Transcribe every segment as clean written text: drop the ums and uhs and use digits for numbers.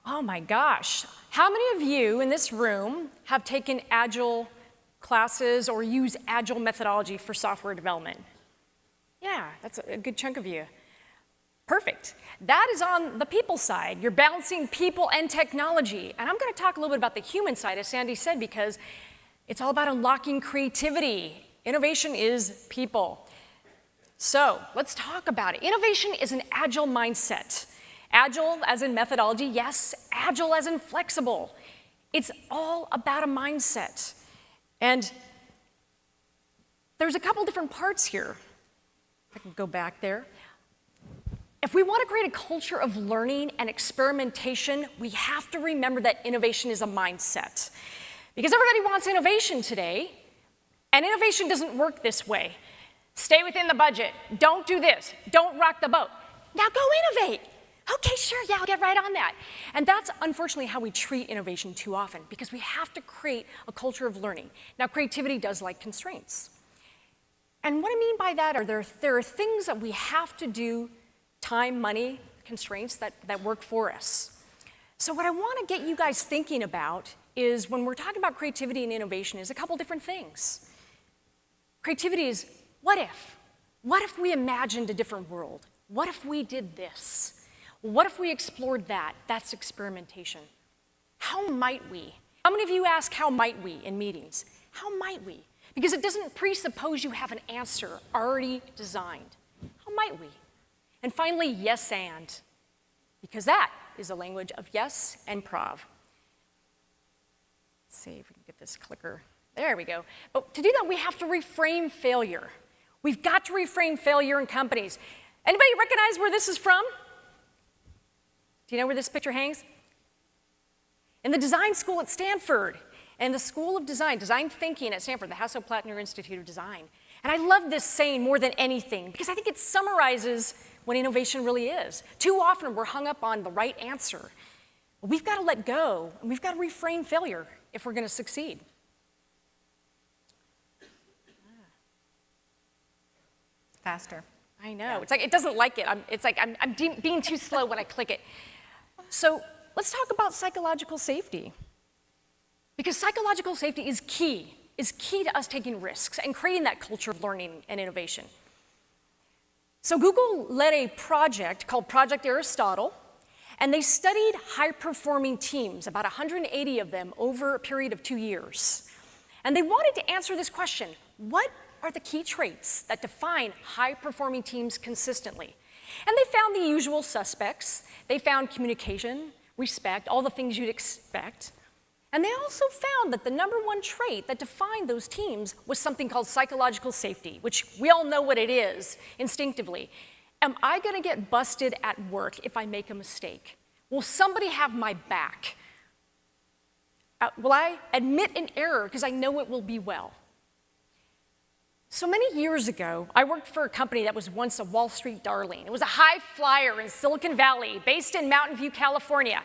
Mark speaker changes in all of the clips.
Speaker 1: Oh my gosh. How many of you in this room have taken Agile classes or use Agile methodology for software development? Yeah, that's a good chunk of you. Perfect. That is on the people side. You're balancing people and technology. And I'm going to talk a little bit about the human side, as Sandy said, because it's all about unlocking creativity. Innovation is people. So let's talk about it. Innovation is an Agile mindset. Agile as in methodology, yes. Agile as in flexible. It's all about a mindset. And there's a couple different parts here. If I can go back there. If we want to create a culture of learning and experimentation, we have to remember that innovation is a mindset. Because everybody wants innovation today, and innovation doesn't work this way. Stay within the budget. Don't do this. Don't rock the boat. Now go innovate. Okay, sure, yeah, I'll get right on that. And that's unfortunately how we treat innovation too often, because we have to create a culture of learning. Now, creativity does like constraints. And what I mean by that are there are things that we have to do, time, money, constraints that work for us. So what I want to get you guys thinking about is when we're talking about creativity and innovation is a couple different things. Creativity is what if? What if we imagined a different world? What if we did this? What if we explored that? That's experimentation. How might we? How many of you ask how might we in meetings? How might we? Because it doesn't presuppose you have an answer already designed. How might we? And finally, yes and, because that is a language of yes and prov. Let's see if we can get this clicker. There we go. But to do that, we have to reframe failure. We've got to reframe failure in companies. Anybody recognize where this is from? Do you know where this picture hangs? In the design school at Stanford, and the School of Design, Design Thinking at Stanford, the Hasso-Plattner Institute of Design. And I love this saying more than anything, because I think it summarizes what innovation really is. Too often, we're hung up on the right answer. We've got to let go, and we've got to reframe failure if we're going to succeed.
Speaker 2: Faster.
Speaker 1: I know. Yeah. It's like it doesn't like it. I'm being too slow when I click it. So let's talk about psychological safety. Because psychological safety is key to us taking risks and creating that culture of learning and innovation. So Google led a project called Project Aristotle, and they studied high-performing teams, about 180 of them, over a period of 2 years. And they wanted to answer this question: what are the key traits that define high-performing teams consistently? And they found the usual suspects. They found communication, respect, all the things you'd expect. And they also found that the #1 trait that defined those teams was something called psychological safety, which we all know what it is instinctively. Am I going to get busted at work if I make a mistake? Will somebody have my back? Will I admit an error because I know it will be well? So many years ago, I worked for a company that was once a Wall Street darling. It was a high flyer in Silicon Valley, based in Mountain View, California.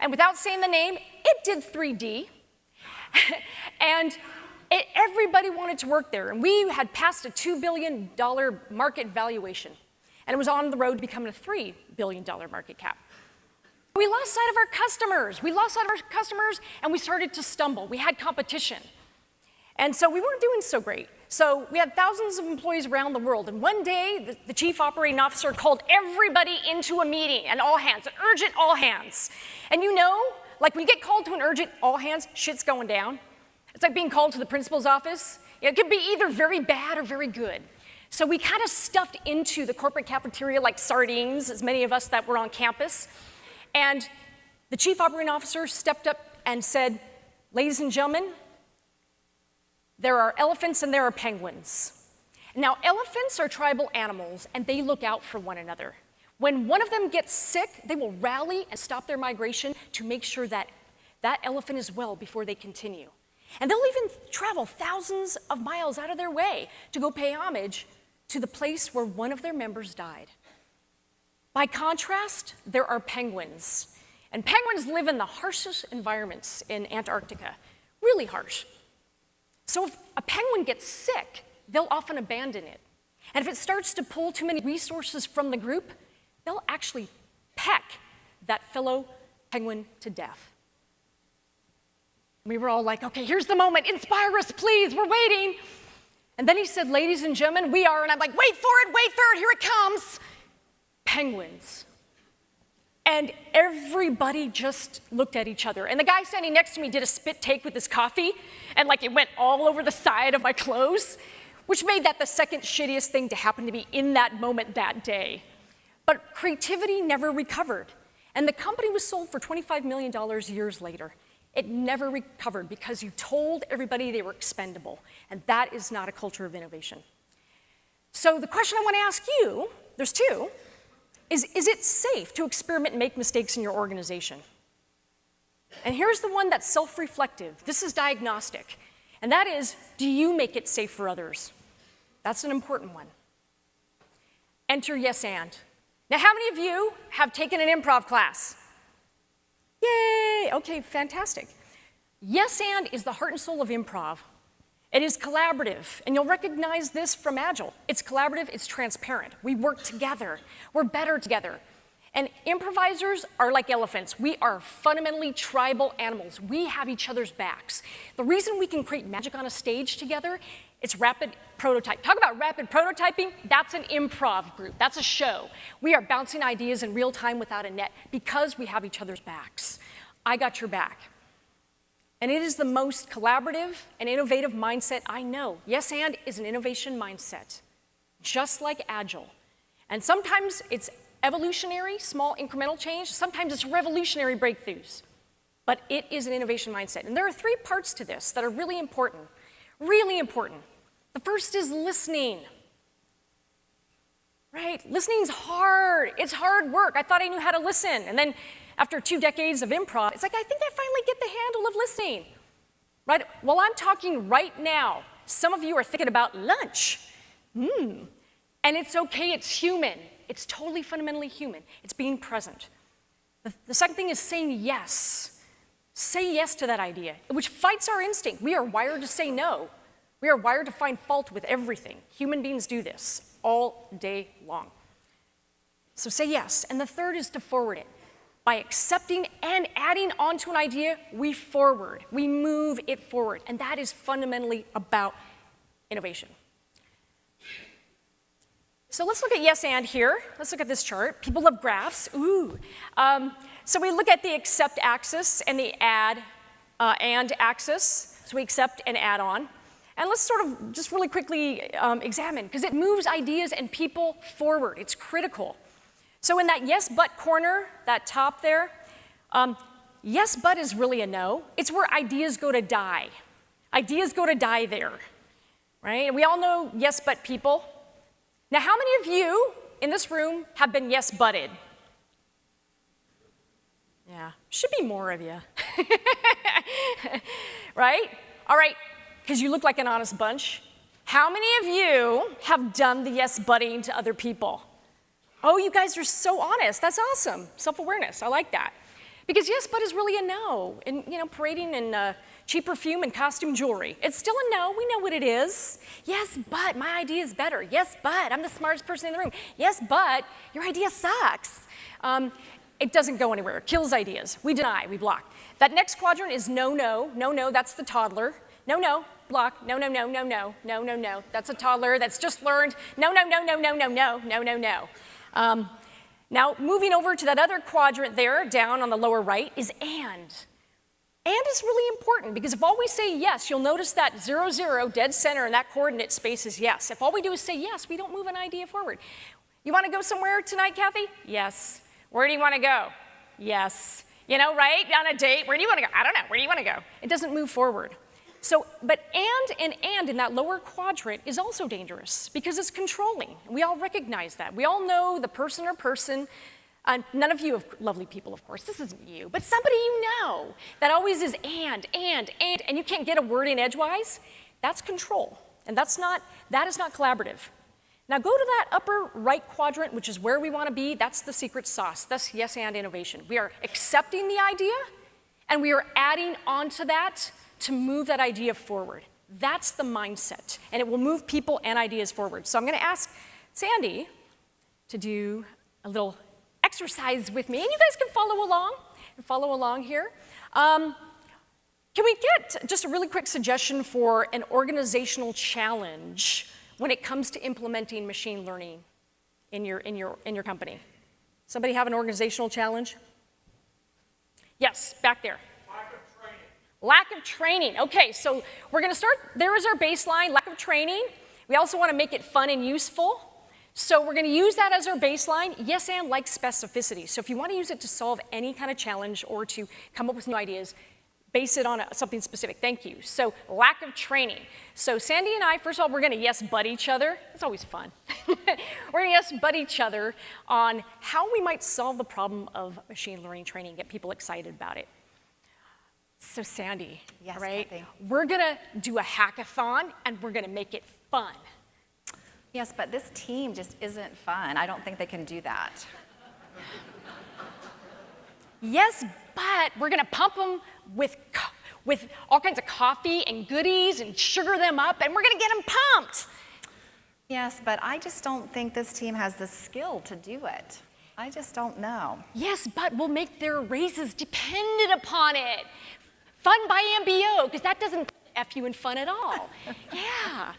Speaker 1: And without saying the name, it did 3D. And everybody wanted to work there. And we had passed a $2 billion market valuation. And it was on the road to becoming a $3 billion market cap. We lost sight of our customers. And we started to stumble. We had competition. And so we weren't doing so great. So we had thousands of employees around the world. And one day, the chief operating officer called everybody into a meeting, an all hands, an urgent all hands. And you know, like when you get called to an urgent all hands, shit's going down. It's like being called to the principal's office. It could be either very bad or very good. So we kind of stuffed into the corporate cafeteria like sardines, as many of us that were on campus. And the chief operating officer stepped up and said, "Ladies and gentlemen, there are elephants and there are penguins." Now, elephants are tribal animals, and they look out for one another. When one of them gets sick, they will rally and stop their migration to make sure that that elephant is well before they continue. And they'll even travel thousands of miles out of their way to go pay homage to the place where one of their members died. By contrast, there are penguins. And penguins live in the harshest environments in Antarctica, really harsh. So if a penguin gets sick, they'll often abandon it. And if it starts to pull too many resources from the group, they'll actually peck that fellow penguin to death. We were all like, okay, here's the moment, inspire us, please, we're waiting. And then he said, ladies and gentlemen, we are, and I'm like, wait for it, here it comes, penguins. And everybody just looked at each other. And the guy standing next to me did a spit take with his coffee, and like it went all over the side of my clothes, which made that the second shittiest thing to happen to me in that moment that day. But creativity never recovered. And the company was sold for $25 million years later. It never recovered because you told everybody they were expendable. And that is not a culture of innovation. So the question I want to ask you, there's two, is it safe to experiment and make mistakes in your organization? And here's the one that's self-reflective. This is diagnostic. And that is, do you make it safe for others? That's an important one. Enter yes and. Now, how many of you have taken an improv class? Yay, okay, fantastic. Yes and is the heart and soul of improv. It is collaborative, and you'll recognize this from Agile. It's collaborative, it's transparent. We work together, we're better together. And improvisers are like elephants. We are fundamentally tribal animals. We have each other's backs. The reason we can create magic on a stage together, it's rapid prototype. Talk about rapid prototyping, that's an improv group, that's a show. We are bouncing ideas in real time without a net because we have each other's backs. I got your back. And it is the most collaborative and innovative mindset I know. Yes and is an innovation mindset, just like Agile. And sometimes it's evolutionary, small incremental change. Sometimes it's revolutionary breakthroughs. But it is an innovation mindset. And there are three parts to this that are really important, really important. The first is listening. Right? Listening's hard. It's hard work. I thought I knew how to listen. And then after 2 decades of improv, it's like, I think I finally get the handle of listening. Right? While I'm talking right now, some of you are thinking about lunch. And it's okay, it's human. It's totally fundamentally human. It's being present. The second thing is saying yes. Say yes to that idea, which fights our instinct. We are wired to say no. We are wired to find fault with everything. Human beings do this all day long. So say yes. And the third is to forward it. By accepting and adding onto an idea, we forward. We move it forward. And that is fundamentally about innovation. So let's look at yes and here. Let's look at this chart. People love graphs. Ooh. So we look at the accept axis and the add and axis. So we accept and add on. And let's sort of just really quickly examine, because it moves ideas and people forward. It's critical. So in that yes but corner, that top there, yes but is really a no. It's where ideas go to die. Ideas go to die there, right? And we all know yes but people. Now, how many of you in this room have been yes butted? Yeah, should be more of you. Right? All right, because you look like an honest bunch. How many of you have done the yes butting to other people? Oh, you guys are so honest. That's awesome. Self-awareness, I like that. Because yes, but is really a no. And, parading in cheap perfume and costume jewelry. It's still a no. We know what it is. Yes, but my idea is better. Yes, but I'm the smartest person in the room. Yes, but your idea sucks. It doesn't go anywhere. It kills ideas. We deny, we block. That next quadrant is no, no. No, no, that's the toddler. No, no, block. No, no, no, no, no. No, no, no. That's a toddler that's just learned. No, no, no, no, no, no, no, no, no, no. Now, moving over to that other quadrant there, down on the lower right, is and. And is really important, because if all we say yes, you'll notice that 0, 0, dead center, and that coordinate space is yes. If all we do is say yes, we don't move an idea forward. You want to go somewhere tonight, Kathy? Yes. Where do you want to go? Yes. Right? On a date, where do you want to go? I don't know. Where do you want to go? It doesn't move forward. So, but and in that lower quadrant is also dangerous because it's controlling. We all recognize that. We all know the person or person. None of you are lovely people, of course. This isn't you, but somebody you know that always is and you can't get a word in edgewise. That's control, and that is not collaborative. Now go to that upper right quadrant, which is where we want to be. That's the secret sauce. That's yes and innovation. We are accepting the idea, and we are adding onto that to move that idea forward. That's the mindset, and it will move people and ideas forward. So I'm going to ask Sandy to do a little exercise with me, and you guys can follow along. and follow along here. Can we get just a really quick suggestion for an organizational challenge when it comes to implementing machine learning in your company? Somebody have an organizational challenge? Yes, back there.
Speaker 3: Lack of training.
Speaker 1: Lack of training. Okay, so we're going to start. There is our baseline, lack of training. We also want to make it fun and useful. So we're going to use that as our baseline. Yes, and like specificity. So if you want to use it to solve any kind of challenge or to come up with new ideas, base it on something specific. Thank you. So lack of training. So Sandy and I, first of all, we're going to yes but each other. It's always fun. We're going to yes but each other on how we might solve the problem of machine learning training, get people excited about it. So Sandy,
Speaker 2: Yes,
Speaker 1: right?
Speaker 2: Kathy.
Speaker 1: We're going to do a hackathon and we're going to make it fun.
Speaker 2: Yes, but this team just isn't fun. I don't think they can do that.
Speaker 1: Yes, but we're going to pump them with all kinds of coffee and goodies and sugar them up, and we're going to get them pumped.
Speaker 2: Yes, but I just don't think this team has the skill to do it. I just don't know.
Speaker 1: Yes, but we'll make their raises dependent upon it. Fun by MBO, because that doesn't F you in fun at all. Yeah.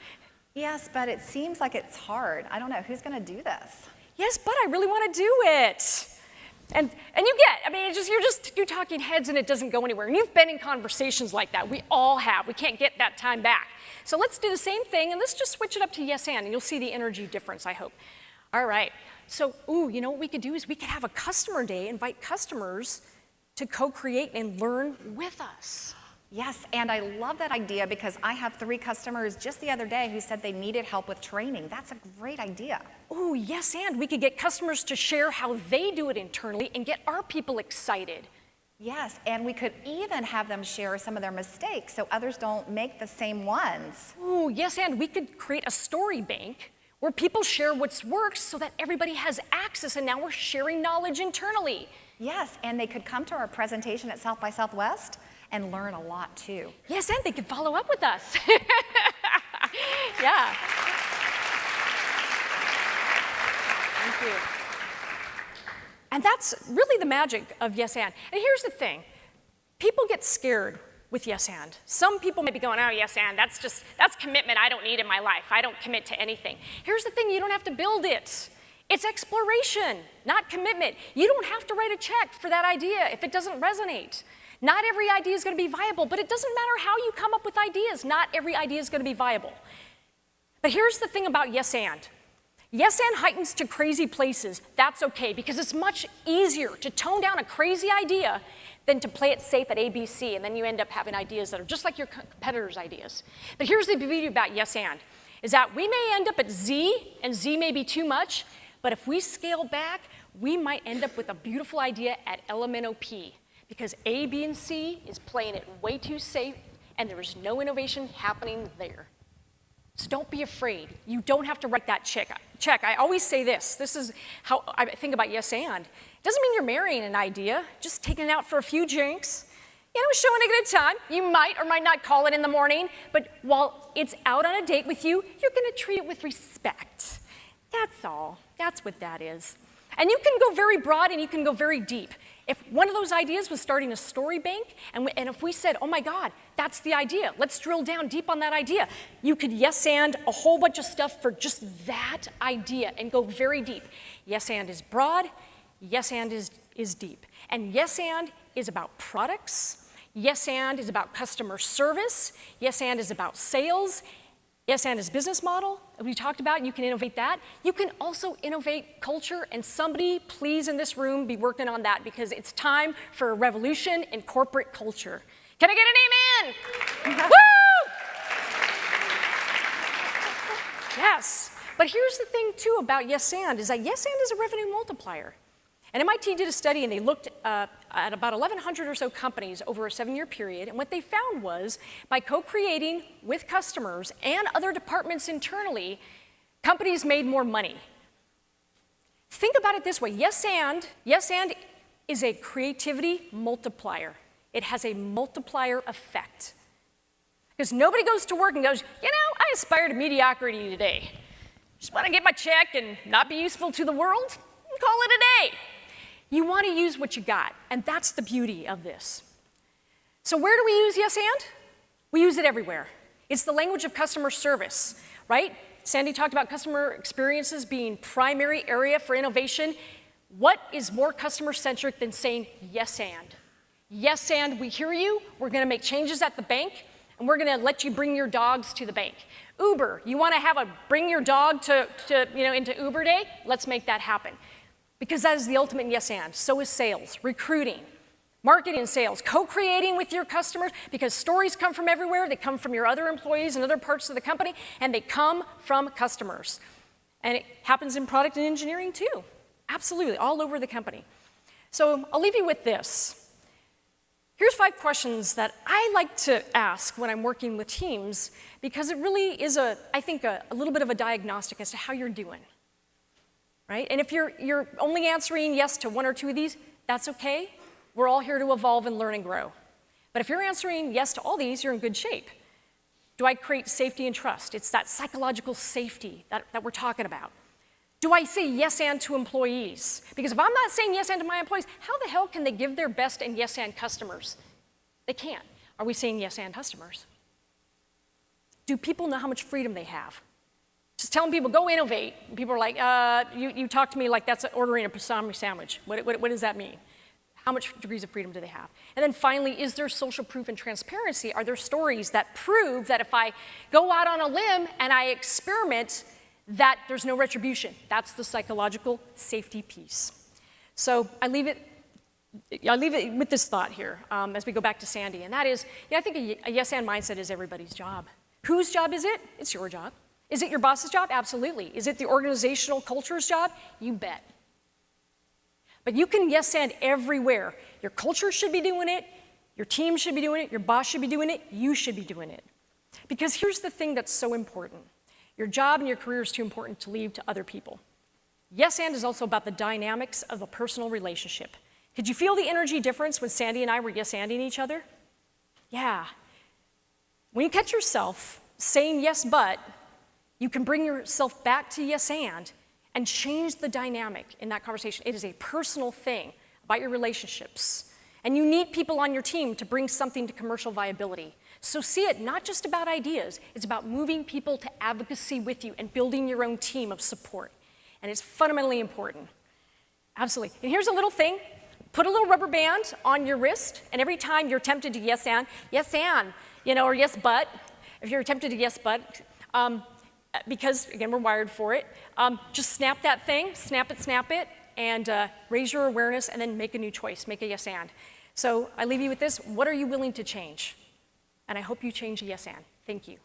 Speaker 2: Yes, but it seems like it's hard. I don't know. Who's going to do this?
Speaker 1: Yes, but I really want to do it. And you get, I mean, you're talking heads and it doesn't go anywhere. And you've been in conversations like that. We all have. We can't get that time back. So let's do the same thing and let's just switch it up to yes and you'll see the energy difference, I hope. All right. So, you know what we could do is we could have a customer day, invite customers to co-create and learn with us.
Speaker 2: Yes, and I love that idea because I have 3 customers just the other day who said they needed help with training. That's a great idea.
Speaker 1: Oh, yes, and we could get customers to share how they do it internally and get our people excited.
Speaker 2: Yes, and we could even have them share some of their mistakes so others don't make the same ones.
Speaker 1: Oh, yes, and we could create a story bank where people share what's worked so that everybody has access, and now we're sharing knowledge internally.
Speaker 2: Yes, and they could come to our presentation at South by Southwest and learn a lot too.
Speaker 1: Yes, and they could follow up with us. Yeah. Thank you. And that's really the magic of yes and. And here's the thing. People get scared with yes and. Some people may be going, oh, yes and, that's commitment I don't need in my life. I don't commit to anything. Here's the thing, you don't have to build it. It's exploration, not commitment. You don't have to write a check for that idea if it doesn't resonate. Not every idea is going to be viable, but it doesn't matter how you come up with ideas. Not every idea is going to be viable. But here's the thing about yes and. Yes and heightens to crazy places. That's okay, because it's much easier to tone down a crazy idea than to play it safe at ABC, and then you end up having ideas that are just like your competitors' ideas. But here's the beauty about yes and, is that we may end up at Z, and Z may be too much, but if we scale back, we might end up with a beautiful idea at elemental P, because A, B, and C is playing it way too safe, and there is no innovation happening there. So don't be afraid. You don't have to write that check. I always say this. This is how I think about yes and. It doesn't mean you're marrying an idea, just taking it out for a few drinks, showing a good time. You might or might not call it in the morning, but while it's out on a date with you, you're going to treat it with respect. That's all. That's what that is. And you can go very broad and you can go very deep. If one of those ideas was starting a story bank, and if we said, oh my God, that's the idea, let's drill down deep on that idea, you could yes and a whole bunch of stuff for just that idea and go very deep. Yes and is broad, yes and is deep. And yes and is about products, yes and is about customer service, yes and is about sales, yes and is business model. We talked about, you can innovate that. You can also innovate culture, and somebody please in this room be working on that, because it's time for a revolution in corporate culture. Can I get an amen? Woo! Yes, but here's the thing too about yes and, is that yes and is a revenue multiplier. And MIT did a study and they looked at about 1,100 or so companies over a 7-year period, and what they found was by co-creating with customers and other departments internally, companies made more money. Think about it this way, yes and is a creativity multiplier. It has a multiplier effect. Because nobody goes to work and goes, I aspire to mediocrity today. Just want to get my check and not be useful to the world and call it a day. You want to use what you got, and that's the beauty of this. So where do we use yes and? We use it everywhere. It's the language of customer service, right? Sandy talked about customer experiences being primary area for innovation. What is more customer-centric than saying yes and? Yes and, we hear you, we're gonna make changes at the bank, and we're gonna let you bring your dogs to the bank. Uber, you wanna have a bring your dog into Uber Day? Let's make that happen. Because that is the ultimate yes and. So is sales, recruiting, marketing and sales, co-creating with your customers, because stories come from everywhere. They come from your other employees and other parts of the company, and they come from customers. And it happens in product and engineering too. Absolutely, all over the company. So I'll leave you with this. Here's 5 questions that I like to ask when I'm working with teams, because it really is, I think, a little bit of a diagnostic as to how you're doing. Right? And if you're only answering yes to 1 or 2 of these, that's okay. We're all here to evolve and learn and grow. But if you're answering yes to all these, you're in good shape. Do I create safety and trust? It's that psychological safety that we're talking about. Do I say yes and to employees? Because if I'm not saying yes and to my employees, how the hell can they give their best and yes and customers? They can't. Are we saying yes and customers? Do people know how much freedom they have? Just telling people, go innovate. And people are like, you talk to me like that's ordering a pastrami sandwich. What does that mean? How much degrees of freedom do they have? And then finally, is there social proof and transparency? Are there stories that prove that if I go out on a limb and I experiment, that there's no retribution? That's the psychological safety piece. So I leave it with this thought here as we go back to Sandy, and that is, I think a yes and mindset is everybody's job. Whose job is it? It's your job. Is it your boss's job? Absolutely. Is it the organizational culture's job? You bet. But you can yes and everywhere. Your culture should be doing it, your team should be doing it, your boss should be doing it, you should be doing it. Because here's the thing that's so important. Your job and your career is too important to leave to other people. Yes and is also about the dynamics of the personal relationship. Could you feel the energy difference when Sandy and I were yes-anding each other? Yeah. When you catch yourself saying yes but, you can bring yourself back to yes and change the dynamic in that conversation. It is a personal thing about your relationships. And you need people on your team to bring something to commercial viability. So see it not just about ideas, it's about moving people to advocacy with you and building your own team of support. And it's fundamentally important. Absolutely. And here's a little thing. Put a little rubber band on your wrist, and every time you're tempted to yes and, or yes but, if you're tempted to yes but, because again, we're wired for it, just snap that thing, snap it, and raise your awareness and then make a new choice, make a yes and. So I leave you with this, what are you willing to change? And I hope you change a yes and. Thank you.